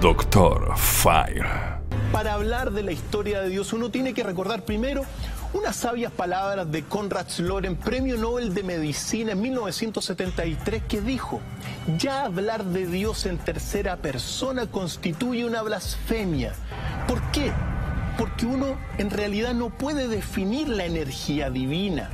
Doctor Fire. Para hablar de la historia de Dios, uno tiene que recordar primero unas sabias palabras de Konrad Lorenz, premio Nobel de Medicina en 1973, que dijo: ya hablar de Dios en tercera persona constituye una blasfemia. ¿Por qué? Porque uno en realidad no puede definir la energía divina.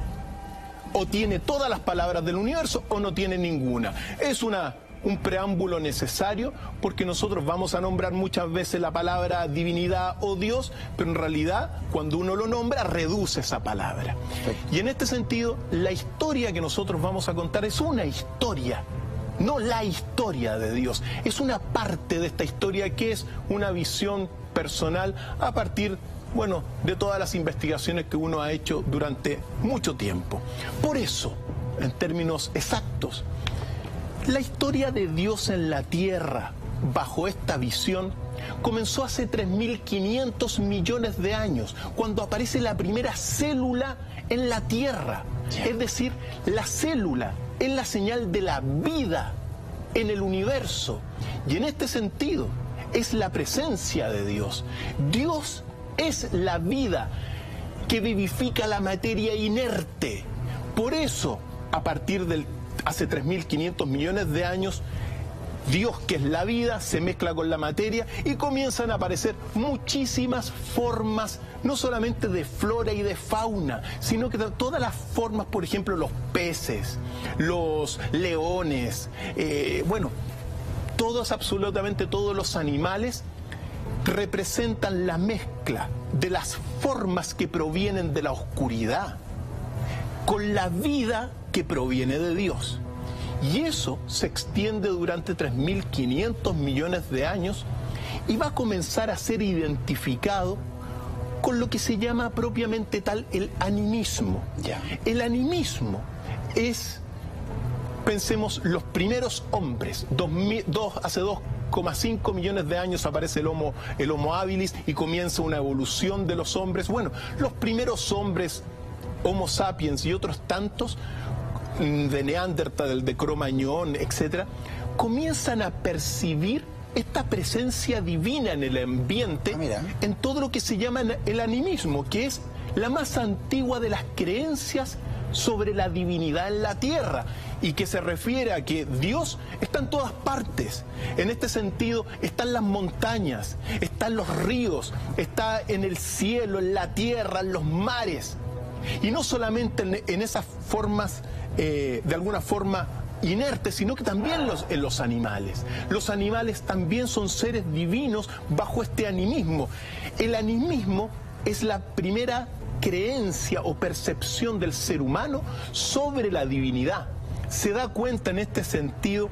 O tiene todas las palabras del universo o no tiene ninguna. Es un preámbulo necesario, porque nosotros vamos a nombrar muchas veces la palabra divinidad o Dios, pero en realidad cuando uno lo nombra reduce esa palabra. Y en este sentido, la historia que nosotros vamos a contar es una historia, no la historia de Dios. Es una parte de esta historia que es una visión personal a partir, bueno, de todas las investigaciones que uno ha hecho durante mucho tiempo. Por eso, en términos exactos, la historia de Dios en la Tierra, bajo esta visión, comenzó hace 3.500 millones de años, cuando aparece la primera célula en la Tierra. Es decir, la célula es la señal de la vida en el universo. Y en este sentido, es la presencia de Dios. Dios es la vida que vivifica la materia inerte. Por eso, a partir del hace 3.500 millones de años, Dios, que es la vida, se mezcla con la materia y comienzan a aparecer muchísimas formas, no solamente de flora y de fauna, sino que todas las formas, por ejemplo, los peces, los leones, bueno, todos, absolutamente todos los animales representan la mezcla de las formas que provienen de la oscuridad con la vida que proviene de Dios. Y eso se extiende durante 3.500 millones de años y va a comenzar a ser identificado con lo que se llama propiamente tal el animismo. El animismo es, pensemos, los primeros hombres. Hace 2,5 millones de años aparece el Homo habilis y comienza una evolución de los hombres. Bueno, los primeros hombres, Homo sapiens y otros tantos, de Neandertal, de Cro-Magnon, etcétera, comienzan a percibir esta presencia divina en el ambiente, en todo lo que se llama el animismo, que es la más antigua de las creencias sobre la divinidad en la tierra, y que se refiere a que Dios está en todas partes. En este sentido, están las montañas, están los ríos, está en el cielo, en la tierra, en los mares. Y no solamente en esas formas, de alguna forma inertes, sino que también en los animales. Los animales también son seres divinos bajo este animismo. El animismo es la primera creencia o percepción del ser humano sobre la divinidad. Se da cuenta en este sentido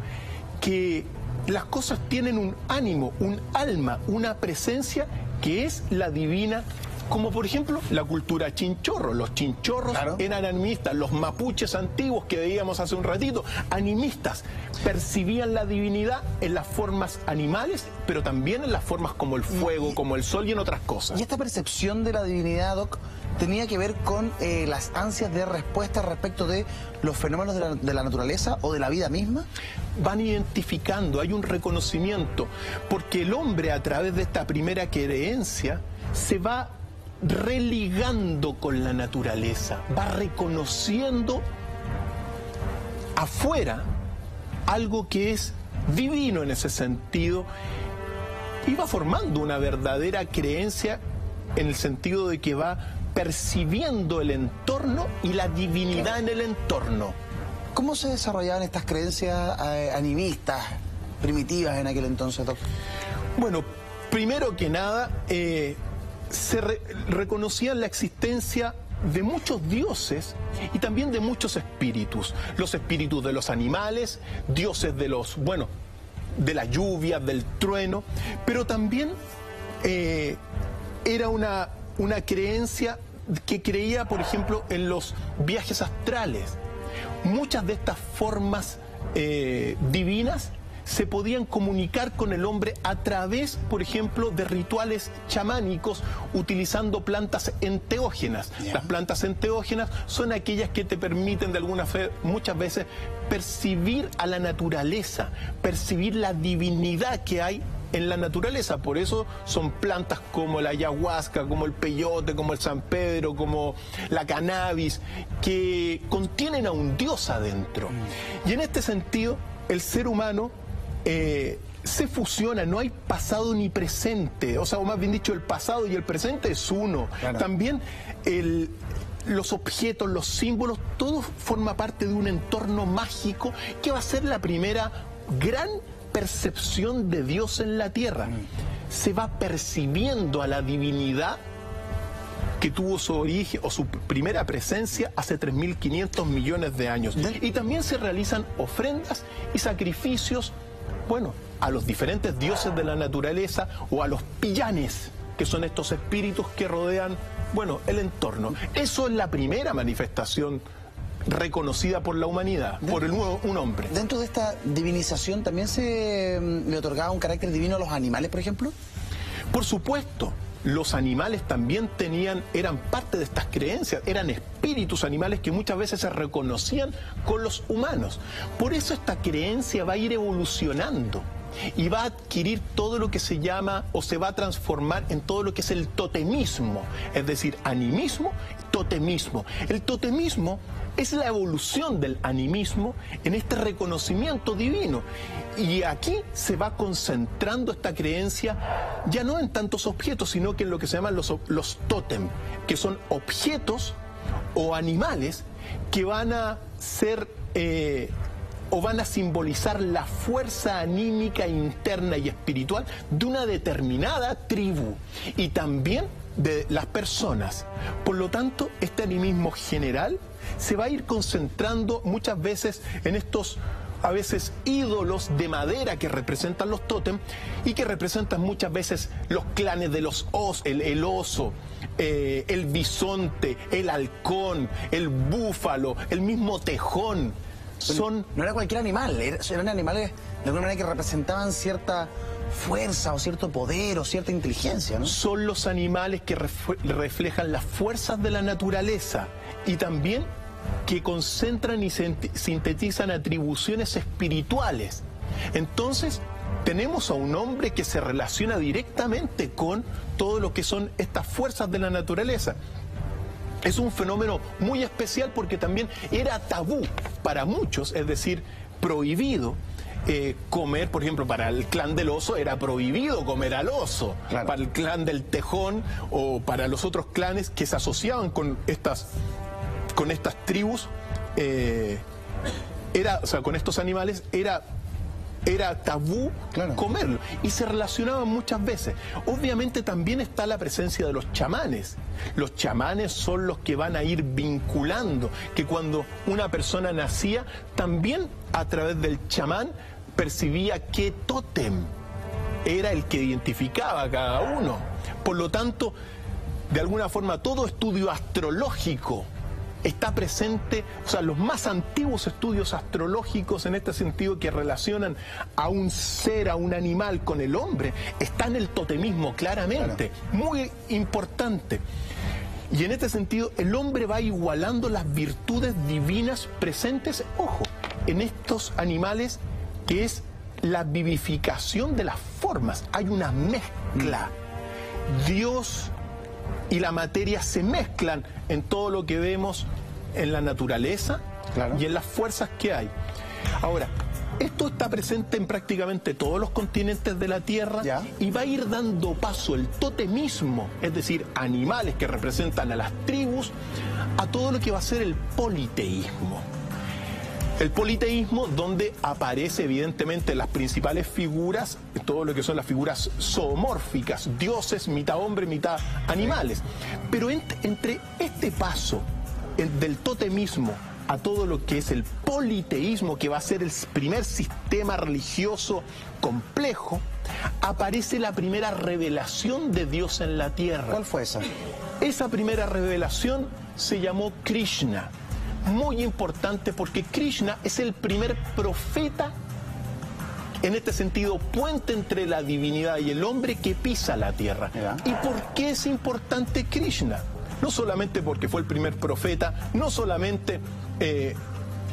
que las cosas tienen un ánimo, un alma, una presencia que es la divina. Como por ejemplo la cultura chinchorro. Los chinchorros eran animistas, los mapuches antiguos que veíamos hace un ratito, animistas, percibían la divinidad en las formas animales, pero también en las formas como el fuego, como el sol y en otras cosas. ¿Y esta percepción de la divinidad, Doc, tenía que ver con las ansias de respuesta respecto de los fenómenos de la naturaleza o de la vida misma? Van identificando, hay un reconocimiento, porque el hombre, a través de esta primera creencia, se va religando con la naturaleza, va reconociendo afuera algo que es divino en ese sentido, y va formando una verdadera creencia en el sentido de que va percibiendo el entorno y la divinidad en el entorno. ¿Cómo se desarrollaban estas creencias animistas, primitivas en aquel entonces, Doc? Bueno, primero que nada, se reconocía la existencia de muchos dioses y también de muchos espíritus. Los espíritus de los animales, dioses de los, bueno, de la lluvia, del trueno, pero también era una creencia que creía, por ejemplo, en los viajes astrales. Muchas de estas formas divinas se podían comunicar con el hombre a través, por ejemplo, de rituales chamánicos utilizando plantas enteógenas. Las plantas enteógenas son aquellas que te permiten de alguna fe, muchas veces, percibir a la naturaleza, percibir la divinidad que hay en la naturaleza. Por eso son plantas como la ayahuasca, como el peyote, como el San Pedro, como la cannabis, que contienen a un Dios adentro. Y en este sentido, el ser humano se fusiona, no hay pasado ni presente, o sea, o más bien dicho, el pasado y el presente es uno. Claro. También los objetos, los símbolos, todo forma parte de un entorno mágico que va a ser la primera gran percepción de Dios en la tierra. Se va percibiendo a la divinidad que tuvo su origen o su primera presencia hace 3.500 millones de años. Y también se realizan ofrendas y sacrificios, bueno, a los diferentes dioses de la naturaleza o a los pillanes, que son estos espíritus que rodean, bueno, el entorno. Eso es la primera manifestación reconocida por la humanidad, por un hombre. ¿Dentro de esta divinización también se le otorgaba un carácter divino a los animales, por ejemplo? Por supuesto. Los animales también eran parte de estas creencias, eran espíritus animales que muchas veces se reconocían con los humanos. Por eso esta creencia va a ir evolucionando y va a adquirir todo lo que se llama o se va a transformar en todo lo que es el totemismo, es decir, animismo, totemismo. El totemismo es la evolución del animismo en este reconocimiento divino. Y aquí se va concentrando esta creencia ya no en tantos objetos, sino que en lo que se llaman los tótem, que son objetos o animales que van a ser o van a simbolizar la fuerza anímica interna y espiritual de una determinada tribu y también de las personas. Por lo tanto, este animismo general se va a ir concentrando muchas veces en estos, a veces, ídolos de madera que representan los tótem y que representan muchas veces los clanes de los el oso, el bisonte, el halcón, el búfalo, el mismo tejón. No era cualquier animal, eran animales de alguna manera que representaban cierta fuerza o cierto poder o cierta inteligencia, ¿no? Son los animales que reflejan las fuerzas de la naturaleza y también que concentran y sintetizan atribuciones espirituales. Entonces, tenemos a un hombre que se relaciona directamente con todo lo que son estas fuerzas de la naturaleza. Es un fenómeno muy especial porque también era tabú para muchos, es decir, prohibido comer, por ejemplo, para el clan del oso era prohibido comer al oso, claro. Para el clan del tejón o para los otros clanes que se asociaban con estas tribus, con estos animales, era tabú, claro, comerlo y se relacionaban muchas veces. Obviamente también está la presencia de los chamanes. Los chamanes son los que van a ir vinculando, que cuando una persona nacía, también a través del chamán percibía qué tótem era el que identificaba a cada uno. Por lo tanto, de alguna forma, todo estudio astrológico está presente, o sea, los más antiguos estudios astrológicos en este sentido que relacionan a un ser, a un animal con el hombre, está en el totemismo claramente, claro, muy importante. Y en este sentido el hombre va igualando las virtudes divinas presentes, ojo, en estos animales, que es la vivificación de las formas. Hay una mezcla. Dios y la materia se mezclan en todo lo que vemos en la naturaleza, claro, y en las fuerzas que hay. Ahora, esto está presente en prácticamente todos los continentes de la Tierra, ¿ya?, y va a ir dando paso el totemismo, es decir, animales que representan a las tribus, a todo lo que va a ser el politeísmo. El politeísmo, donde aparece evidentemente las principales figuras, todo lo que son las figuras zoomórficas, dioses, mitad hombre, mitad animales. Pero entre este paso del totemismo a todo lo que es el politeísmo, que va a ser el primer sistema religioso complejo, aparece la primera revelación de Dios en la tierra. ¿Cuál fue esa? Esa primera revelación se llamó Krishna. Muy importante porque Krishna es el primer profeta, en este sentido, puente entre la divinidad y el hombre que pisa la tierra. ¿Ya? ¿Y por qué es importante Krishna? No solamente porque fue el primer profeta, no solamente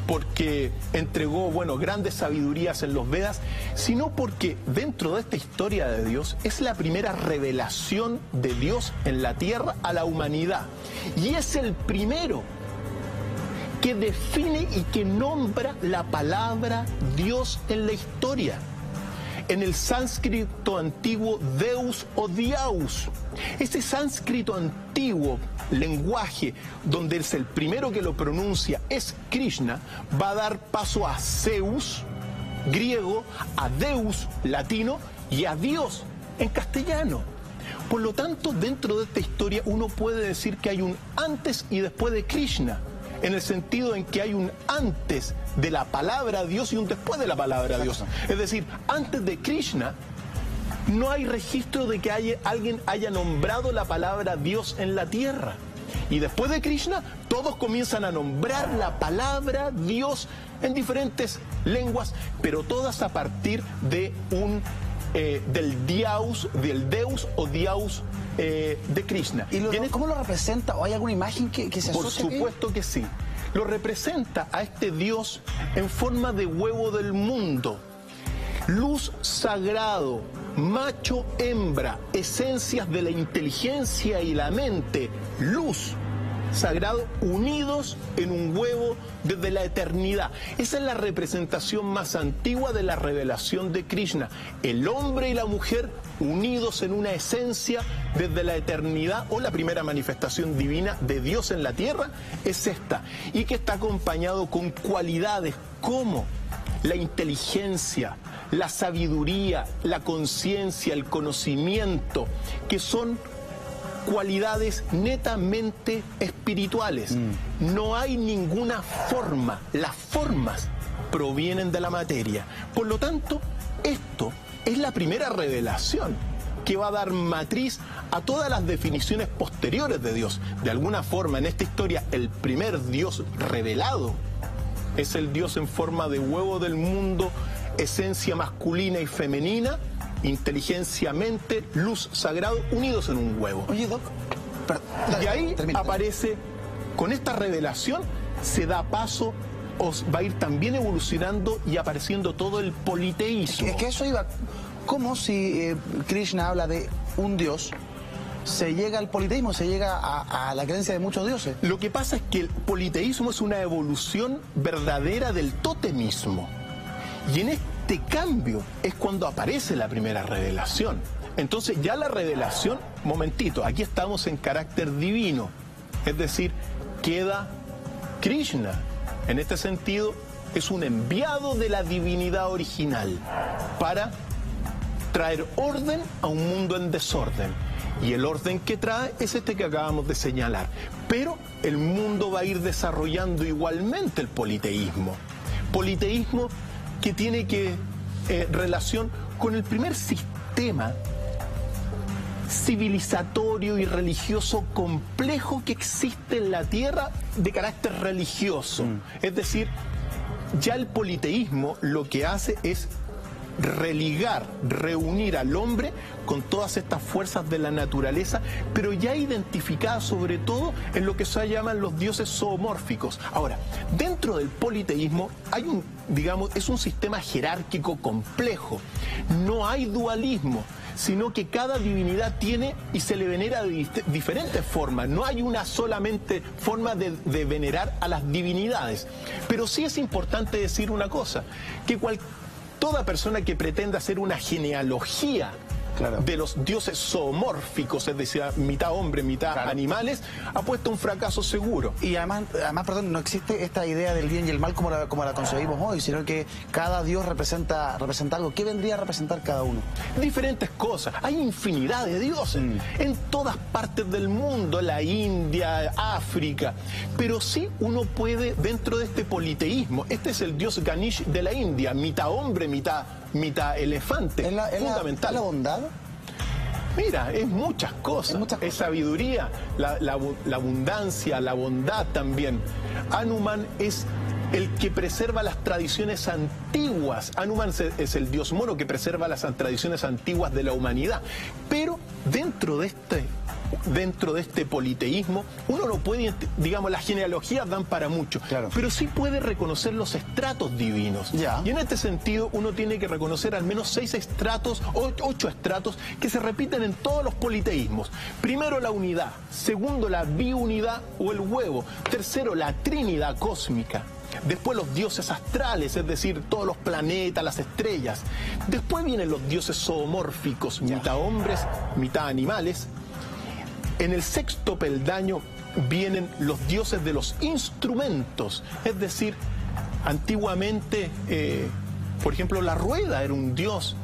porque entregó, bueno, grandes sabidurías en los Vedas, sino porque dentro de esta historia de Dios es la primera revelación de Dios en la tierra a la humanidad. Y es el primero que define y que nombra la palabra Dios en la historia. En el sánscrito antiguo, Deus o Diaus. Ese sánscrito antiguo, lenguaje donde es el primero que lo pronuncia es Krishna, va a dar paso a Zeus, griego, a Deus, latino, y a Dios, en castellano. Por lo tanto, dentro de esta historia uno puede decir que hay un antes y después de Krishna, en el sentido en que hay un antes de la palabra Dios y un después de la palabra Dios. Es decir, antes de Krishna no hay registro de que alguien haya nombrado la palabra Dios en la tierra. Y después de Krishna, todos comienzan a nombrar la palabra Dios en diferentes lenguas, pero todas a partir de del Deus o Diaus de Krishna. ¿Y cómo lo representa? ¿O hay alguna imagen que se asocia? Por supuesto que sí. Lo representa a este Dios en forma de huevo del mundo. Luz sagrado, macho, hembra, esencias de la inteligencia y la mente, luz sagrado unidos en un huevo desde la eternidad. Esa es la representación más antigua de la revelación de Krishna. El hombre y la mujer unidos en una esencia desde la eternidad, o la primera manifestación divina de Dios en la tierra es esta, y que está acompañado con cualidades como la inteligencia, la sabiduría, la conciencia, el conocimiento, que son cualidades netamente espirituales. No hay ninguna forma, las formas provienen de la materia. Por lo tanto, esto es la primera revelación que va a dar matriz a todas las definiciones posteriores de Dios. De alguna forma, en esta historia, el primer Dios revelado es el Dios en forma de huevo del mundo, esencia masculina y femenina, inteligencia, mente, luz sagrado, unidos en un huevo. Oye, Doc, y ahí aparece, con esta revelación, se da paso, va a ir también evolucionando y apareciendo todo el politeísmo. Es que eso iba, como si Krishna habla de un Dios, se llega al politeísmo, se llega a la creencia de muchos dioses. Lo que pasa es que el politeísmo es una evolución verdadera del totemismo. Y en este cambio es cuando aparece la primera revelación. Entonces ya la revelación, momentito, aquí estamos en carácter divino, es decir, queda Krishna. En este sentido, es un enviado de la divinidad original para traer orden a un mundo en desorden. Y el orden que trae es este que acabamos de señalar. Pero el mundo va a ir desarrollando igualmente el politeísmo. Politeísmo que tiene relación con el primer sistema civilizatorio y religioso complejo que existe en la Tierra de carácter religioso. Es decir, ya el politeísmo lo que hace es religar, reunir al hombre con todas estas fuerzas de la naturaleza, pero ya identificadas sobre todo en lo que se llaman los dioses zoomórficos. Ahora, dentro del politeísmo hay es un sistema jerárquico complejo. No hay dualismo, sino que cada divinidad tiene y se le venera de diferentes formas. No hay una solamente forma de venerar a las divinidades. Pero sí es importante decir una cosa, que toda persona que pretenda hacer una genealogía de los dioses zoomórficos, es decir, mitad hombre, mitad animales, ha puesto un fracaso seguro. Y además, perdón, no existe esta idea del bien y el mal como la concebimos hoy, sino que cada dios representa algo. ¿Qué vendría a representar cada uno? Diferentes cosas. Hay infinidad de dioses en todas partes del mundo, la India, África. Pero sí uno puede, dentro de este politeísmo, este es el dios Ganesh de la India, mitad hombre, mitad elefante. Fundamental. ¿Es la bondad? Mira, es muchas cosas. Es sabiduría, la abundancia, la bondad también. Hanuman es el que preserva las tradiciones antiguas. Hanuman es el dios mono que preserva las tradiciones antiguas de la humanidad. Pero dentro de este dentro de este politeísmo, uno no puede, digamos, las genealogías dan para mucho, Claro. pero sí puede reconocer los estratos divinos. Ya. Y en este sentido uno tiene que reconocer al menos 6 estratos, 8 estratos que se repiten en todos los politeísmos. Primero, la unidad. Segundo, la biunidad o el huevo. Tercero, la trinidad cósmica. Después los dioses astrales, es decir, todos los planetas, las estrellas. Después vienen los dioses zoomórficos, mitad hombres, mitad animales. En el sexto peldaño vienen los dioses de los instrumentos, es decir, antiguamente, por ejemplo, la rueda era un dios,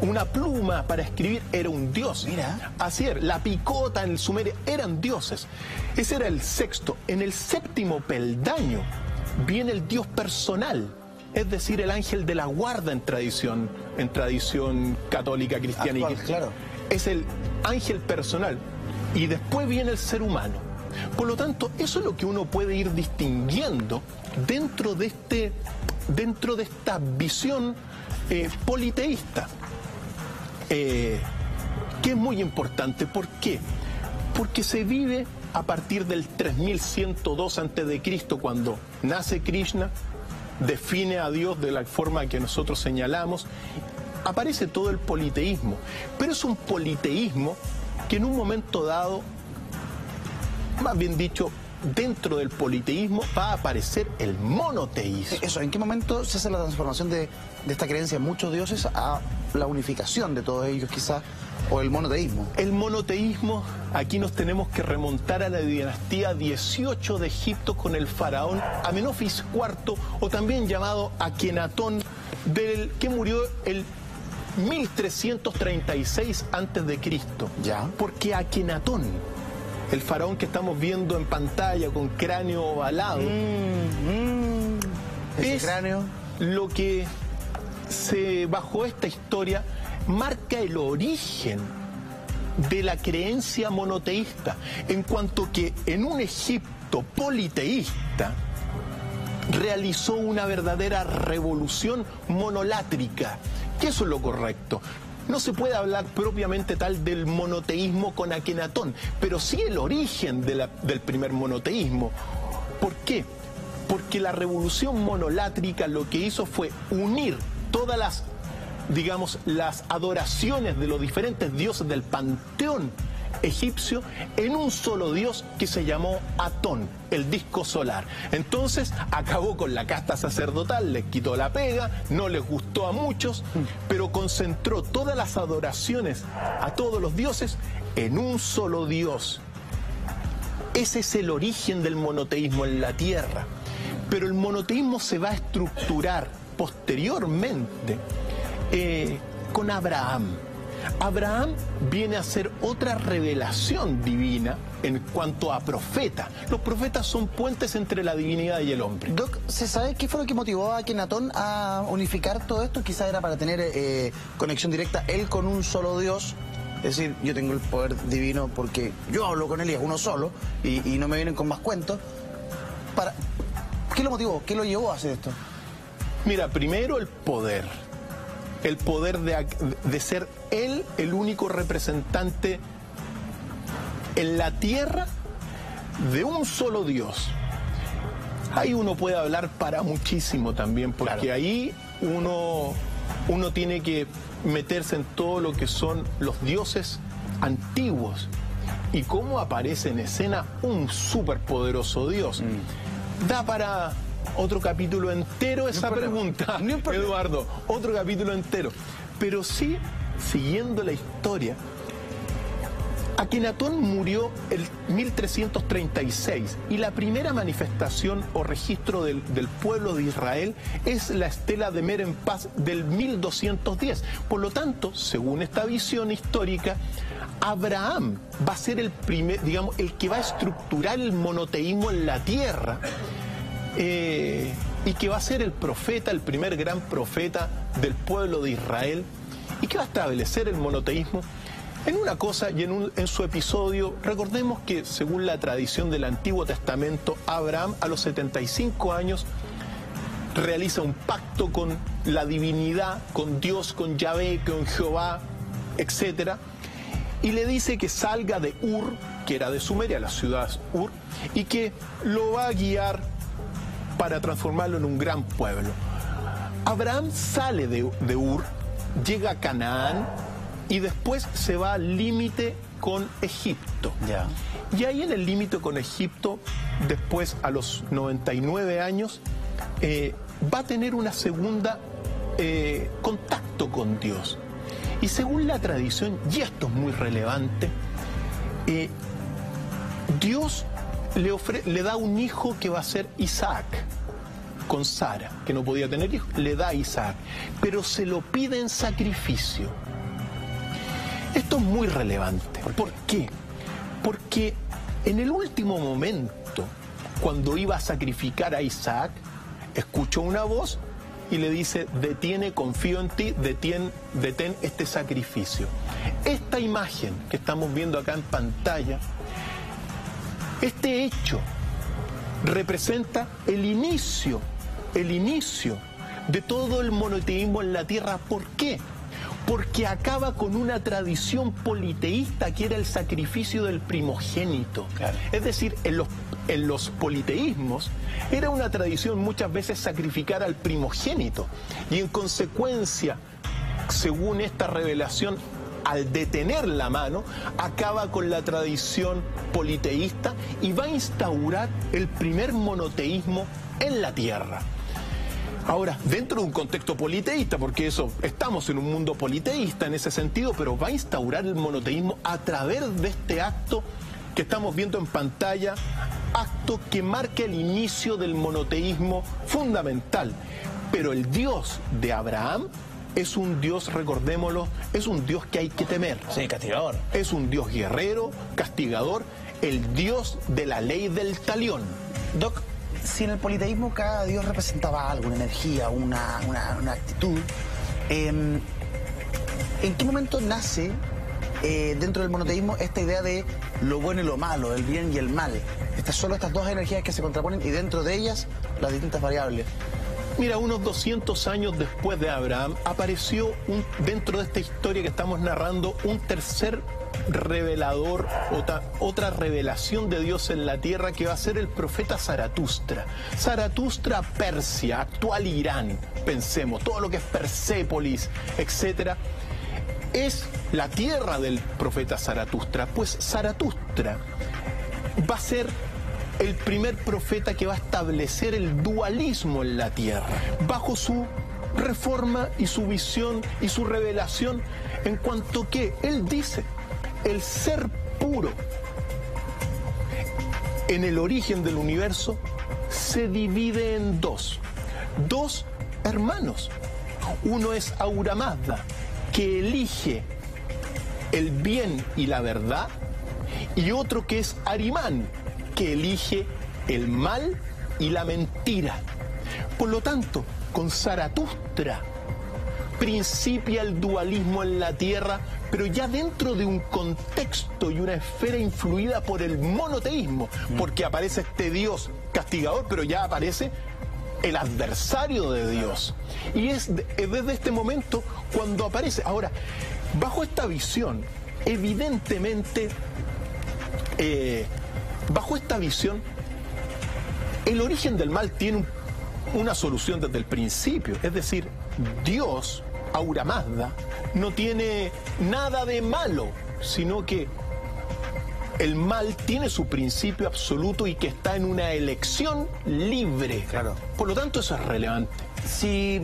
una pluma para escribir era un dios. Mira. Así era, la picota en el Sumerio eran dioses. Ese era el sexto. En el séptimo peldaño viene el dios personal, es decir, el ángel de la guarda en tradición católica, cristiana. Actual, claro. Es el ángel personal. Y después viene el ser humano. Por lo tanto, eso es lo que uno puede ir distinguiendo dentro de esta visión politeísta, que es muy importante. ¿Por qué? Porque se vive a partir del 3102 a.C., cuando nace Krishna, define a Dios de la forma que nosotros señalamos, aparece todo el politeísmo, pero es un politeísmo que en un momento dado, más bien dicho, dentro del politeísmo va a aparecer el monoteísmo. Eso, ¿en qué momento se hace la transformación de esta creencia en muchos dioses a la unificación de todos ellos quizás, o el monoteísmo? El monoteísmo, aquí nos tenemos que remontar a la dinastía 18 de Egipto con el faraón Amenofis IV, o también llamado Akenatón, que murió el 1336 a.C. Ya. Porque Akenatón, el faraón que estamos viendo en pantalla con cráneo ovalado, Ese es cráneo. lo que bajo esta historia marca el origen de la creencia monoteísta, en cuanto que en un Egipto politeísta realizó una verdadera revolución monolátrica, que eso es lo correcto. No se puede hablar propiamente tal del monoteísmo con Akenatón, pero sí el origen del primer monoteísmo. ¿Por qué? Porque la revolución monolátrica lo que hizo fue unir todas las, digamos, las adoraciones de los diferentes dioses del panteón egipcio en un solo dios que se llamó Atón, el disco solar. Entonces acabó con la casta sacerdotal, les quitó la pega, no les gustó a muchos, pero concentró todas las adoraciones a todos los dioses en un solo dios. Ese es el origen del monoteísmo en la tierra. Pero el monoteísmo se va a estructurar posteriormente con Abraham. Abraham viene a ser otra revelación divina en cuanto a profeta. Los profetas son puentes entre la divinidad y el hombre. Doc, ¿se sabe qué fue lo que motivó a Akenatón a unificar todo esto? Quizás era para tener conexión directa él con un solo Dios. Es decir, yo tengo el poder divino porque yo hablo con él y es uno solo y no me vienen con más cuentos. ¿Qué lo motivó? ¿Qué lo llevó a hacer esto? Mira, primero el poder. El poder de ser él el único representante en la tierra de un solo Dios. Ahí uno puede hablar para muchísimo también, porque claro, ahí uno tiene que meterse en todo lo que son los dioses antiguos y cómo aparece en escena un superpoderoso Dios. Da para otro capítulo entero esa pregunta, Eduardo, otro capítulo entero. Pero sí, siguiendo la historia, Akenatón murió el 1336 y la primera manifestación o registro del pueblo de Israel es la estela de Merenpaz del 1210. Por lo tanto, según esta visión histórica, Abraham va a ser el primer, digamos, el que va a estructurar el monoteísmo en la tierra. Y que va a ser el profeta, el primer gran profeta del pueblo de Israel, y que va a establecer el monoteísmo en una cosa y en su episodio. Recordemos que según la tradición del Antiguo Testamento, Abraham a los 75 años realiza un pacto con la divinidad, con Dios, con Yahvé, con Jehová, etc. y le dice que salga de Ur, que era de Sumeria, la ciudad Ur, y que lo va a guiar para transformarlo en un gran pueblo. Abraham sale de Ur, llega a Canaán y después se va al límite con Egipto. Ya. Y ahí en el límite con Egipto, después a los 99 años, va a tener una segunda contacto con Dios. Y según la tradición, y esto es muy relevante, Dios le da un hijo que va a ser Isaac, con Sara, que no podía tener hijos, le da a Isaac, pero se lo pide en sacrificio. Esto es muy relevante. ¿Por qué? Porque en el último momento, cuando iba a sacrificar a Isaac, escuchó una voz y le dice: detiene, confío en ti, detén este sacrificio. Esta imagen que estamos viendo acá en pantalla, este hecho representa el inicio de todo el monoteísmo en la tierra. ¿Por qué? Porque acaba con una tradición politeísta que era el sacrificio del primogénito. Claro. Es decir, en los politeísmos era una tradición muchas veces sacrificar al primogénito. Y en consecuencia, según esta revelación, al detener la mano, acaba con la tradición politeísta y va a instaurar el primer monoteísmo en la tierra. Ahora, dentro de un contexto politeísta, porque estamos en un mundo politeísta en ese sentido, pero va a instaurar el monoteísmo a través de este acto que estamos viendo en pantalla, acto que marca el inicio del monoteísmo fundamental. Pero el Dios de Abraham es un Dios, recordémoslo, es un Dios que hay que temer. Sí, castigador. Es un Dios guerrero, castigador, el Dios de la ley del talión. Doc, si en el politeísmo cada dios representaba algo, una energía, una actitud, ¿en qué momento nace dentro del monoteísmo esta idea de lo bueno y lo malo, el bien y el mal? Solo estas dos energías que se contraponen y dentro de ellas las distintas variables. Mira, unos 200 años después de Abraham apareció dentro de esta historia que estamos narrando un tercer revelador, otra revelación de Dios en la tierra, que va a ser el profeta Zaratustra. Zaratustra, Persia, actual Irán, pensemos, todo lo que es Persépolis, etcétera, es la tierra del profeta Zaratustra. Pues Zaratustra va a ser el primer profeta que va a establecer el dualismo en la tierra, bajo su reforma y su visión y su revelación, en cuanto que él dice: el ser puro en el origen del universo se divide en dos hermanos. Uno es Ahura Mazda, que elige el bien y la verdad, y otro que es Arimán, que elige el mal y la mentira. Por lo tanto, con Zaratustra principia el dualismo en la tierra, pero ya dentro de un contexto y una esfera influida por el monoteísmo, porque aparece este Dios castigador, pero ya aparece el adversario de Dios. Y es desde este momento cuando aparece. Ahora, bajo esta visión, evidentemente, bajo esta visión, el origen del mal tiene una solución desde el principio. Es decir, Dios, Ahura Mazda, no tiene nada de malo, sino que el mal tiene su principio absoluto y que está en una elección libre. Claro. Por lo tanto, eso es relevante. Si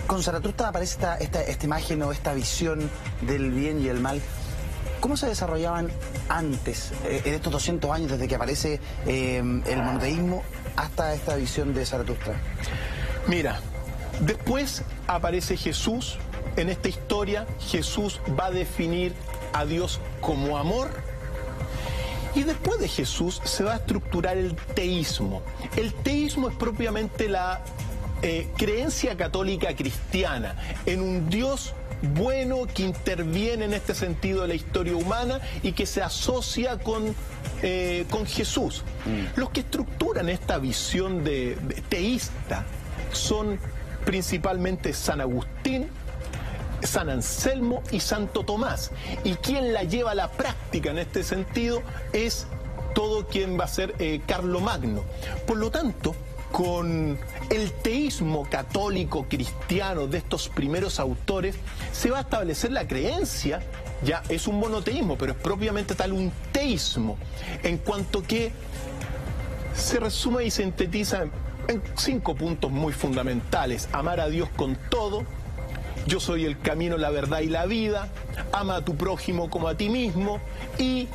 con Zaratustra aparece esta imagen o esta visión del bien y el mal, ¿cómo se desarrollaban antes, en estos 200 años desde que aparece el monoteísmo hasta esta visión de Zaratustra? Mira, después aparece Jesús en esta historia. Jesús va a definir a Dios como amor. Y después de Jesús se va a estructurar el teísmo. El teísmo es propiamente la creencia católica cristiana en un Dios bueno que interviene en este sentido de la historia humana y que se asocia con Jesús. Los que estructuran esta visión de teísta son principalmente San Agustín, San Anselmo y Santo Tomás. Y quien la lleva a la práctica en este sentido es todo quien va a ser Carlomagno. Por lo tanto, con el teísmo católico cristiano de estos primeros autores, se va a establecer la creencia, ya es un monoteísmo, pero es propiamente tal un teísmo, en cuanto que se resume y sintetiza en 5 puntos muy fundamentales: amar a Dios con todo, yo soy el camino, la verdad y la vida, ama a tu prójimo como a ti mismo, y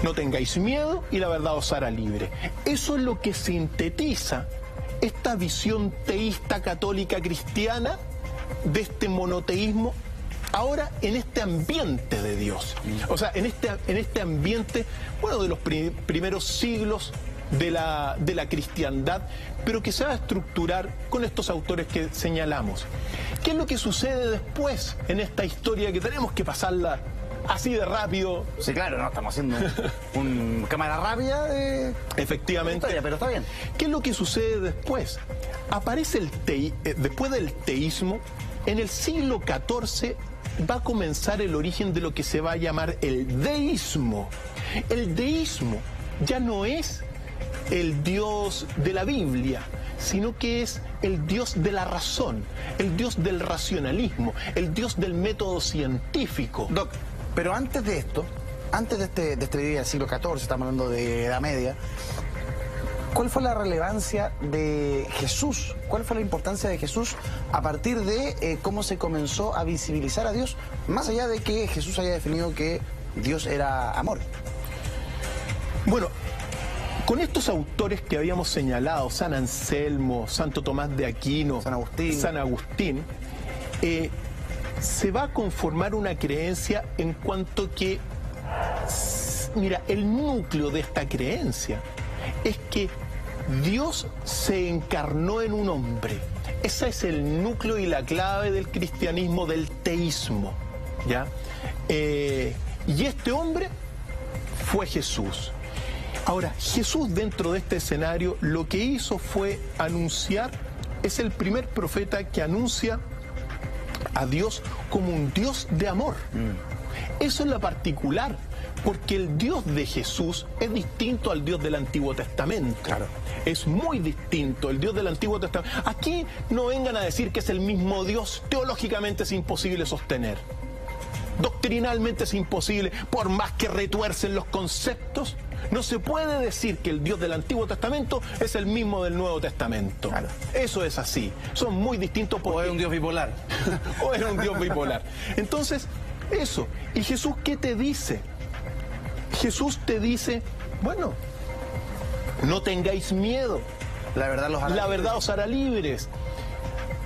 no tengáis miedo y la verdad os hará libre. Eso es lo que sintetiza esta visión teísta católica cristiana de este monoteísmo, ahora en este ambiente de Dios. O sea, en este ambiente, bueno, de los primeros siglos de la cristiandad, pero que se va a estructurar con estos autores que señalamos. ¿Qué es lo que sucede después en esta historia que tenemos que pasarla así de rápido? Sí, claro, no estamos haciendo un cámara rápida de Efectivamente. historia, pero está bien. ¿Qué es lo que sucede después? Aparece después del teísmo, en el siglo XIV va a comenzar el origen de lo que se va a llamar el deísmo. El deísmo ya no es el Dios de la Biblia, sino que es el Dios de la razón, el Dios del racionalismo, el Dios del método científico. Doc, pero antes de esto, antes de este día del siglo XIV, estamos hablando de Edad Media, ¿cuál fue la relevancia de Jesús? ¿Cuál fue la importancia de Jesús a partir de cómo se comenzó a visibilizar a Dios, más allá de que Jesús haya definido que Dios era amor? Bueno, con estos autores que habíamos señalado, San Anselmo, Santo Tomás de Aquino, San Agustín, se va a conformar una creencia en cuanto que, mira, el núcleo de esta creencia es que Dios se encarnó en un hombre. Ese es el núcleo y la clave del cristianismo, del teísmo, ¿ya? Y este hombre fue Jesús. Ahora, Jesús, dentro de este escenario, lo que hizo fue anunciar, es el primer profeta que anuncia a Dios como un Dios de amor. Eso es lo particular, porque el Dios de Jesús es distinto al Dios del Antiguo Testamento. Claro. Es muy distinto el Dios del Antiguo Testamento. Aquí no vengan a decir que es el mismo Dios, teológicamente es imposible sostener. Doctrinalmente es imposible, por más que retuercen los conceptos, no se puede decir que el Dios del Antiguo Testamento es el mismo del Nuevo Testamento. Claro. Eso es así. Son muy distintos. Porque... O es un Dios bipolar. O era un Dios bipolar. Entonces, eso. ¿Y Jesús qué te dice? Jesús te dice, bueno, no tengáis miedo. La verdad os hará libres.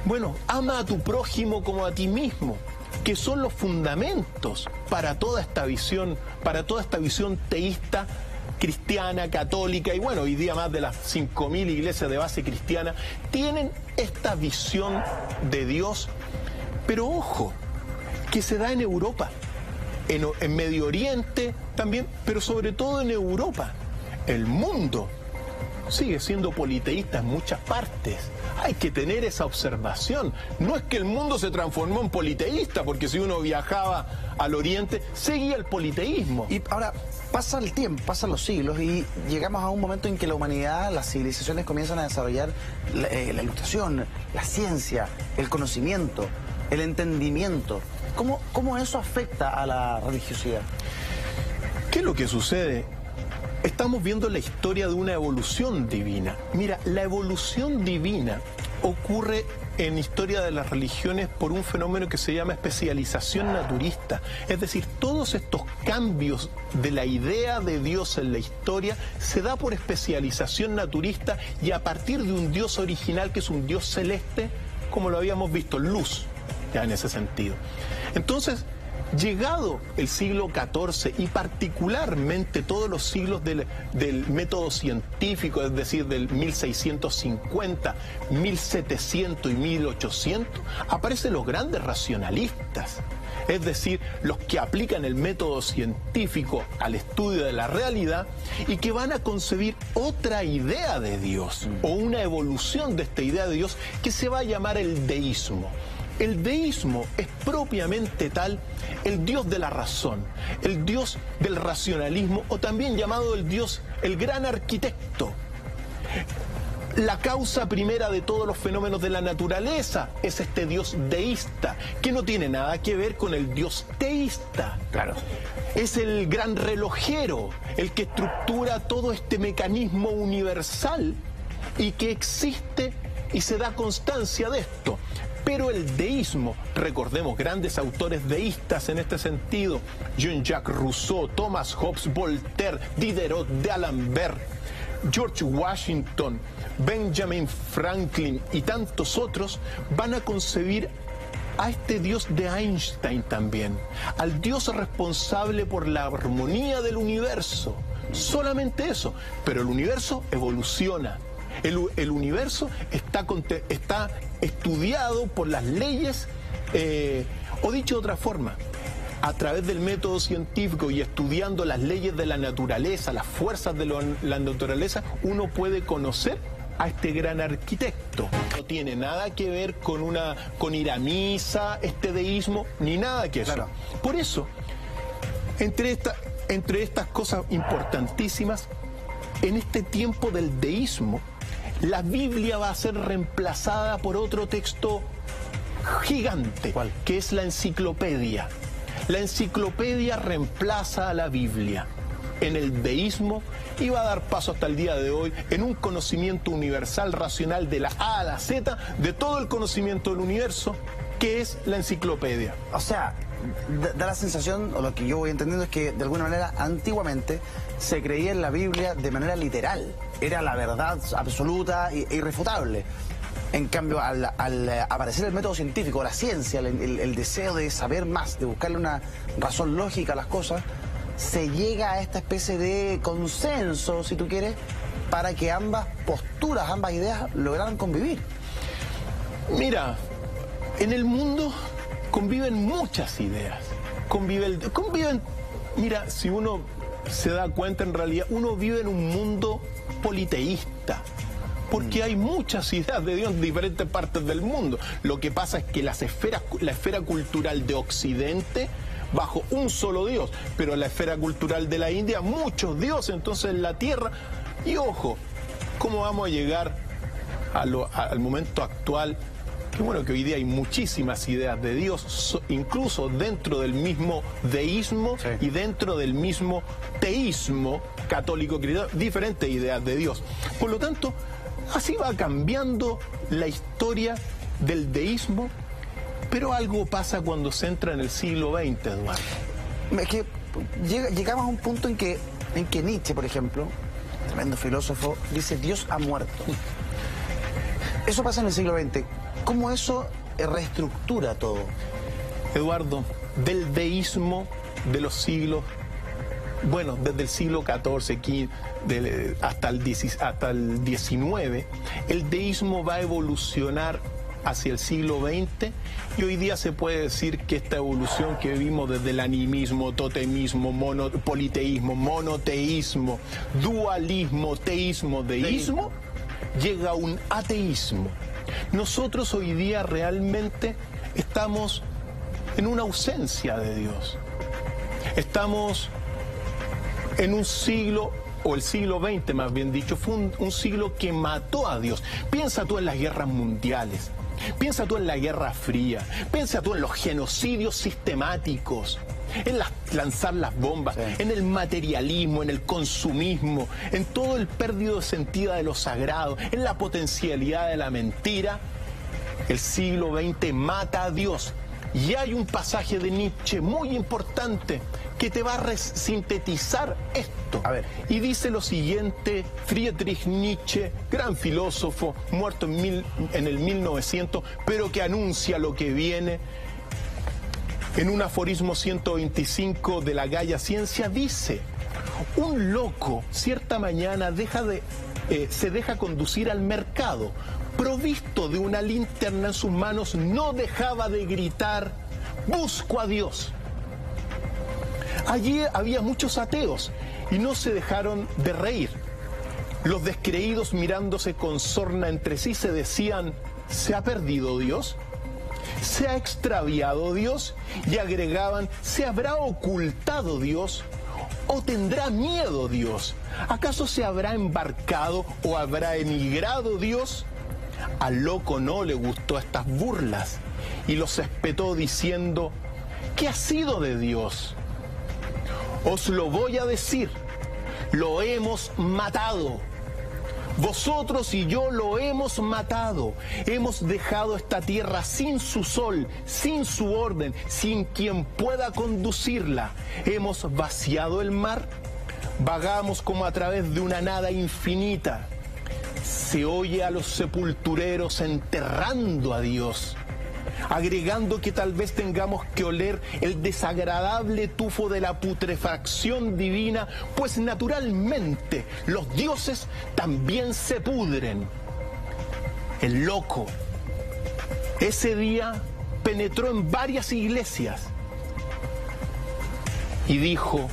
Bueno, ama a tu prójimo como a ti mismo, que son los fundamentos para toda esta visión teísta, cristiana, católica, y bueno, hoy día más de las 5.000 iglesias de base cristiana tienen esta visión de Dios, pero ojo, que se da en Europa, en Medio Oriente también, pero sobre todo en Europa. El mundo sigue siendo politeísta en muchas partes. Hay que tener esa observación. No es que el mundo se transformó en politeísta, porque si uno viajaba al Oriente, seguía el politeísmo. Y ahora pasa el tiempo, pasan los siglos y llegamos a un momento en que la humanidad, las civilizaciones comienzan a desarrollar la ilustración, la ciencia, el conocimiento, el entendimiento. ¿Cómo eso afecta a la religiosidad? ¿Qué es lo que sucede? Estamos viendo la historia de una evolución divina. Mira, la evolución divina ocurre en historia de las religiones por un fenómeno que se llama especialización naturista. Es decir, todos estos cambios de la idea de Dios en la historia se da por especialización naturista y a partir de un Dios original que es un Dios celeste, como lo habíamos visto, luz, ya en ese sentido. Entonces, llegado el siglo XIV y particularmente todos los siglos del método científico, es decir, del 1650, 1700 y 1800, aparecen los grandes racionalistas, es decir, los que aplican el método científico al estudio de la realidad y que van a concebir otra idea de Dios o una evolución de esta idea de Dios que se va a llamar el deísmo. El deísmo es propiamente tal el Dios de la razón, el Dios del racionalismo, o también llamado el Dios, el gran arquitecto. La causa primera de todos los fenómenos de la naturaleza es este Dios deísta, que no tiene nada que ver con el Dios teísta. Claro. Es el gran relojero, el que estructura todo este mecanismo universal y que existe y se da constancia de esto. Pero el deísmo, recordemos grandes autores deístas en este sentido, Jean-Jacques Rousseau, Thomas Hobbes, Voltaire, Diderot, d'Alembert, George Washington, Benjamin Franklin y tantos otros, van a concebir a este Dios de Einstein también, al Dios responsable por la armonía del universo. Solamente eso, pero el universo evoluciona. El universo está estudiado por las leyes, o dicho de otra forma, a través del método científico y estudiando las leyes de la naturaleza, las fuerzas de la naturaleza, uno puede conocer a este gran arquitecto. No tiene nada que ver con ir a misa, este deísmo, ni nada que eso. Claro. Por eso, entre estas cosas importantísimas, en este tiempo del deísmo, la Biblia va a ser reemplazada por otro texto gigante, ¿cuál? Que es la enciclopedia. La enciclopedia reemplaza a la Biblia en el deísmo y va a dar paso hasta el día de hoy en un conocimiento universal, racional, de la A a la Z, de todo el conocimiento del universo, que es la enciclopedia. O sea, da la sensación, o lo que yo voy entendiendo es que de alguna manera antiguamente se creía en la Biblia de manera literal, era la verdad absoluta e irrefutable. En cambio, al aparecer el método científico, la ciencia, el deseo de saber más, de buscarle una razón lógica a las cosas, se llega a esta especie de consenso, si tú quieres, para que ambas posturas, ambas ideas lograran convivir. Mira, en el mundo conviven muchas ideas. Conviven, mira, si uno se da cuenta, en realidad, uno vive en un mundo politeísta. Porque hay muchas ideas de Dios en diferentes partes del mundo. Lo que pasa es que la esfera cultural de Occidente, bajo un solo Dios, pero la esfera cultural de la India, muchos dioses. Entonces en la Tierra, y ojo, ¿cómo vamos a llegar al momento actual? Que bueno, que hoy día hay muchísimas ideas de Dios, incluso dentro del mismo deísmo, sí, y dentro del mismo teísmo católico cristiano, diferentes ideas de Dios. Por lo tanto, así va cambiando la historia del deísmo, pero algo pasa cuando se entra en el siglo XX, Eduardo. Es que llegamos a un punto en que Nietzsche, por ejemplo, tremendo filósofo, dice Dios ha muerto. Eso pasa en el siglo XX. ¿Cómo eso reestructura todo? Eduardo, del deísmo de los siglos, bueno, desde el siglo XIV hasta el XIX, el deísmo va a evolucionar hacia el siglo XX, y hoy día se puede decir que esta evolución que vimos desde el animismo, totemismo, politeísmo, monoteísmo, dualismo, teísmo, deísmo, llega a un ateísmo. Nosotros hoy día realmente estamos en una ausencia de Dios. Estamos en un siglo, o el siglo XX más bien dicho, fue un siglo que mató a Dios. Piensa tú en las guerras mundiales, piensa tú en la Guerra Fría, piensa tú en los genocidios sistemáticos, en lanzar las bombas, sí, en el materialismo, en el consumismo, en todo el perdido de sentido de lo sagrado, en la potencialidad de la mentira. El siglo XX mata a Dios. Y hay un pasaje de Nietzsche muy importante que te va a sintetizar esto. A ver. Y dice lo siguiente, Friedrich Nietzsche, gran filósofo, muerto en el 1900, pero que anuncia lo que viene. En un aforismo 125 de la Gaia Ciencia dice: un loco cierta mañana se deja conducir al mercado. Provisto de una linterna en sus manos, no dejaba de gritar: busco a Dios. Allí había muchos ateos y no se dejaron de reír. Los descreídos, mirándose con sorna entre sí, se decían: ¿se ha perdido Dios? ¿se ha extraviado Dios? Y agregaban, ¿se habrá ocultado Dios? ¿O tendrá miedo Dios? ¿Acaso se habrá embarcado o habrá emigrado Dios? Al loco no le gustó estas burlas y los espetó diciendo, ¿qué ha sido de Dios? Os lo voy a decir, lo hemos matado. Vosotros y yo lo hemos matado. Hemos dejado esta tierra sin su sol, sin su orden, sin quien pueda conducirla. Hemos vaciado el mar, vagamos como a través de una nada infinita. Se oye a los sepultureros enterrando a Dios, agregando que tal vez tengamos que oler el desagradable tufo de la putrefacción divina, pues naturalmente los dioses también se pudren. El loco ese día penetró en varias iglesias y dijo,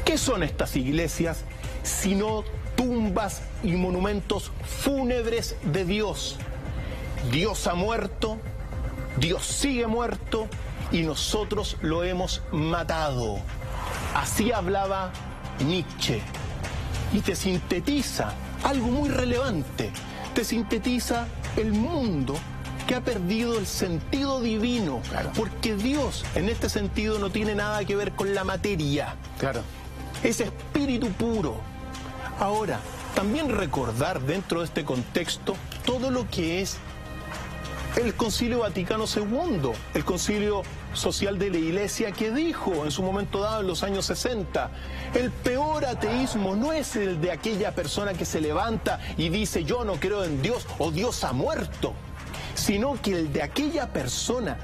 ¿qué son estas iglesias sino tumbas y monumentos fúnebres de Dios? Dios ha muerto, Dios sigue muerto y nosotros lo hemos matado. Así hablaba Nietzsche. Y te sintetiza algo muy relevante. Te sintetiza el mundo que ha perdido el sentido divino. Claro. Porque Dios en este sentido no tiene nada que ver con la materia. Claro. Es espíritu puro. Ahora, también recordar dentro de este contexto todo lo que es el Concilio Vaticano II, el concilio social de la Iglesia, que dijo en su momento dado en los años 60, el peor ateísmo no es el de aquella persona que se levanta y dice yo no creo en Dios o Dios ha muerto, sino que el de aquella persona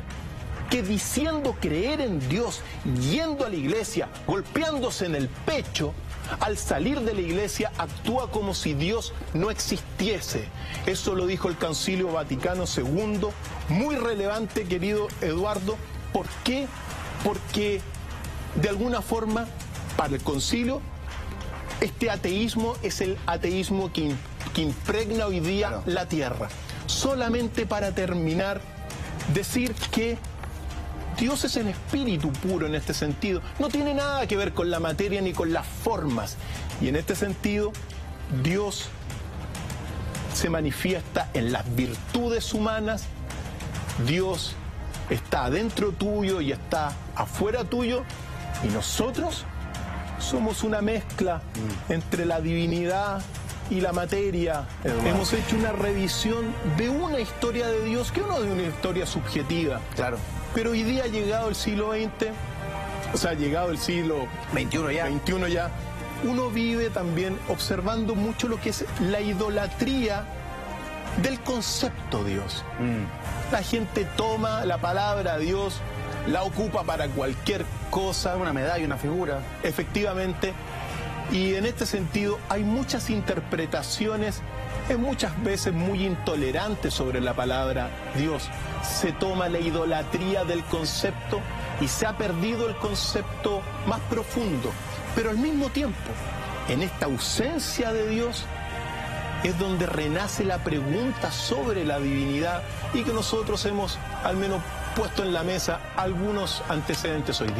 que diciendo creer en Dios, yendo a la iglesia, golpeándose en el pecho, al salir de la iglesia actúa como si Dios no existiese. Eso lo dijo el Concilio Vaticano II, muy relevante, querido Eduardo. ¿Por qué? Porque de alguna forma, para el concilio, este ateísmo es el ateísmo que impregna hoy día Claro. la tierra. Solamente para terminar, decir que Dios es el espíritu puro en este sentido. No tiene nada que ver con la materia ni con las formas. Y en este sentido, Dios se manifiesta en las virtudes humanas. Dios está adentro tuyo y está afuera tuyo. Y nosotros somos una mezcla entre la divinidad y la materia. Hemos hecho una revisión de una historia de Dios, que no de una historia subjetiva. Claro. Pero hoy día, llegado el siglo XX, o sea, llegado el siglo XXI ya, uno vive también observando mucho lo que es la idolatría del concepto Dios. La gente toma la palabra Dios, la ocupa para cualquier cosa. Una medalla, una figura. Efectivamente. Y en este sentido hay muchas interpretaciones, muchas veces muy intolerantes sobre la palabra Dios. Se toma la idolatría del concepto y se ha perdido el concepto más profundo. Pero al mismo tiempo, en esta ausencia de Dios, es donde renace la pregunta sobre la divinidad y que nosotros hemos al menos puesto en la mesa algunos antecedentes hoy día.